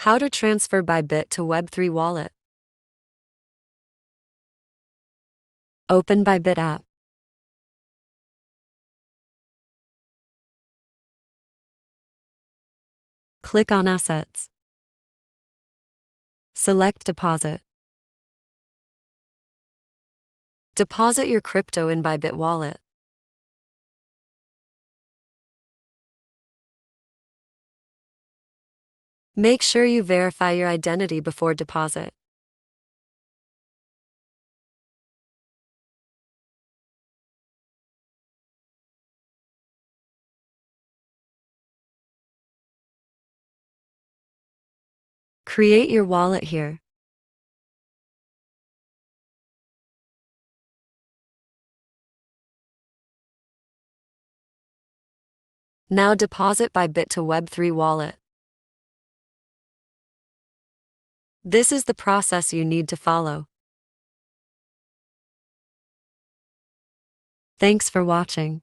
How to transfer Bybit to Web3 Wallet. Open Bybit app. Click on Assets. Select Deposit. Deposit your crypto in Bybit Wallet. Make sure you verify your identity before deposit. Create your wallet here. Now deposit Bybit to Web3 Wallet. This is the process you need to follow. Thanks for watching.